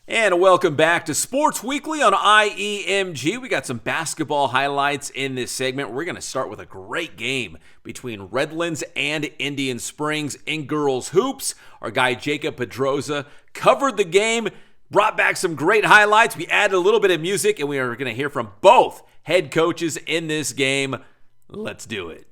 And welcome back to Sports Weekly on IEMG. We got some basketball highlights in this segment. We're going to start with a great game between Redlands and Indian Springs in girls hoops. Our guy Jacob Pedroza covered the game, brought back some great highlights. We added a little bit of music, and we are going to hear from both head coaches in this game. Let's do it.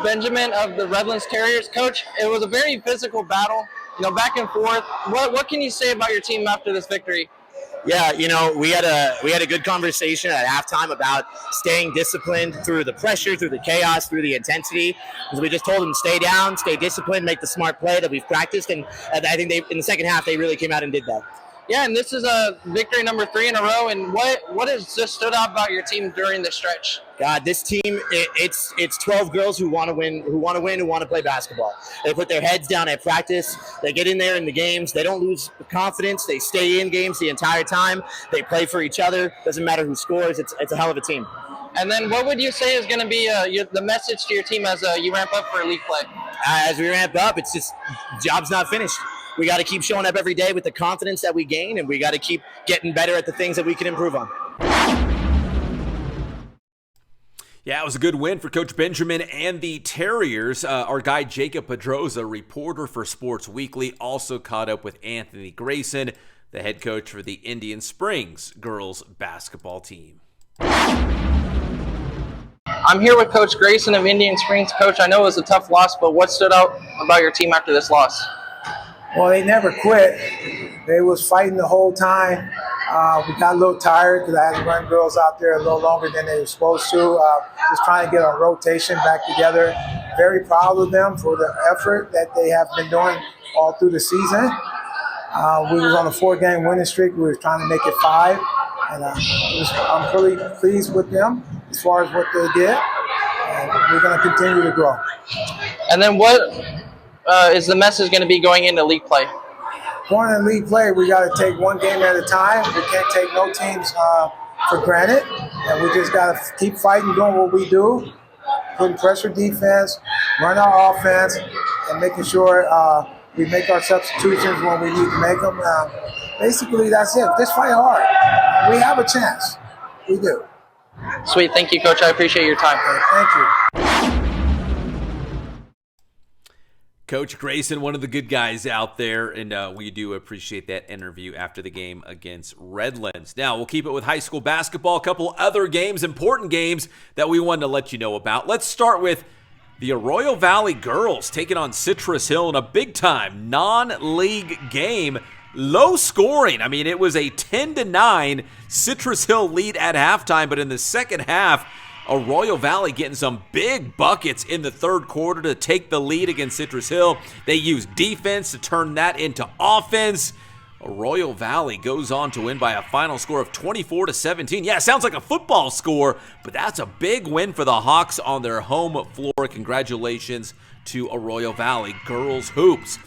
Benjamin of the Redlands Terriers. Coach, it was a very physical battle, back and forth. What can you say about your team after this victory? Yeah, we had a good conversation at halftime about staying disciplined through the pressure, through the chaos, through the intensity. Because we just told them stay down, stay disciplined, make the smart play that we've practiced, and I think in the second half they really came out and did that. Yeah, and this is a victory number 3 in a row. And what has just stood out about your team during the stretch? God, this team, it's 12 girls who want to win, who want to play basketball. They put their heads down at practice. They get in there in the games. They don't lose confidence. They stay in games the entire time. They play for each other. Doesn't matter who scores. It's a hell of a team. And then what would you say is going to be the message to your team as you ramp up for league play? As we ramp up, it's just job's not finished. We got to keep showing up every day with the confidence that we gain, and we got to keep getting better at the things that we can improve on. Yeah, it was a good win for Coach Benjamin and the Terriers. Our guy Jacob Pedroza, reporter for Sports Weekly, also caught up with Anthony Grayson, the head coach for the Indian Springs girls basketball team. I'm here with Coach Grayson of Indian Springs. Coach, I know it was a tough loss, but what stood out about your team after this loss? Well, they never quit. They was fighting the whole time. We got a little tired because I had to run girls out there a little longer than they were supposed to. Just trying to get our rotation back together. Very proud of them for the effort that they have been doing all through the season. We was on a 4-game winning streak. We were trying to make it 5. And I'm really pleased with them as far as what they did. And we're going to continue to grow. And then what is the message going to be going into league play? Going in league play, we got to take one game at a time. We can't take no teams for granted. And we just got to keep fighting, doing what we do, putting pressure defense, run our offense, and making sure we make our substitutions when we need to make them. Basically, that's it. Just fight hard. We have a chance. We do. Sweet. Thank you, Coach. I appreciate your time. Thank you. Coach Grayson, one of the good guys out there, and we do appreciate that interview after the game against Redlands. Now, we'll keep it with high school basketball, a couple other games, important games that we wanted to let you know about. Let's start with the Arroyo Valley girls taking on Citrus Hill in a big-time non-league game. Low scoring. I mean, it was a 10-9 Citrus Hill lead at halftime, but in the second half, Arroyo Valley getting some big buckets in the third quarter to take the lead against Citrus Hill. They used defense to turn that into offense. Arroyo Valley goes on to win by a final score of 24-17. Yeah, sounds like a football score, but that's a big win for the Hawks on their home floor. Congratulations to Arroyo Valley girls hoops.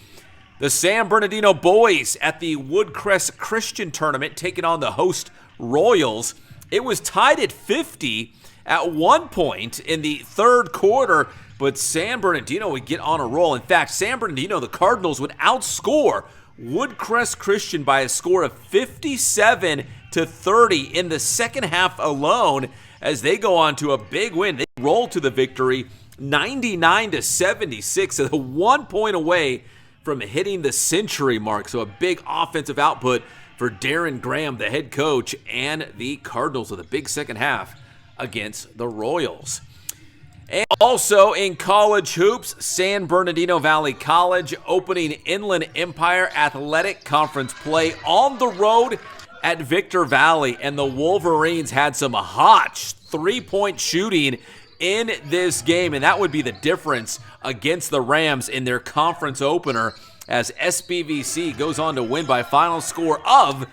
The San Bernardino boys at the Woodcrest Christian Tournament taking on the host Royals. It was tied at 50 at one point in the third quarter, but San Bernardino would get on a roll. In fact, San Bernardino, the Cardinals, would outscore Woodcrest Christian by a score of 57-30 in the second half alone as they go on to a big win. They roll to the victory 99-76, so 1 point away from hitting the century mark. So a big offensive output for Darren Graham, the head coach, and the Cardinals with a big second half against the Royals. And also in college hoops, San Bernardino Valley College opening Inland Empire Athletic Conference play on the road at Victor Valley, and the Wolverines had some hot three-point shooting in this game, and that would be the difference against the Rams in their conference opener as SBVC goes on to win by a final score of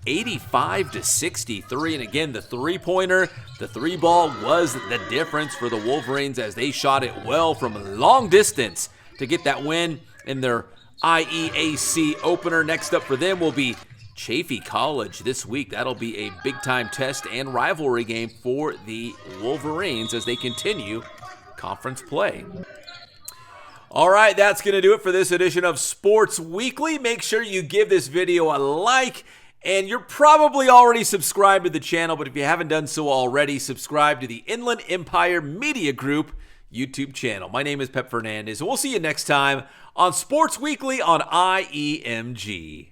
85-63. And again, the three-pointer, the three ball was the difference for the Wolverines as they shot it well from a long distance to get that win in their IEAC opener. Next up for them will be Chaffey College this week. That'll be a big-time test and rivalry game for the Wolverines as they continue conference play. All right, that's going to do it for this edition of Sports Weekly. Make sure you give this video a like, and you're probably already subscribed to the channel, but if you haven't done so already, subscribe to the Inland Empire Media Group YouTube channel. My name is Pep Fernandez, and we'll see you next time on Sports Weekly on IEMG.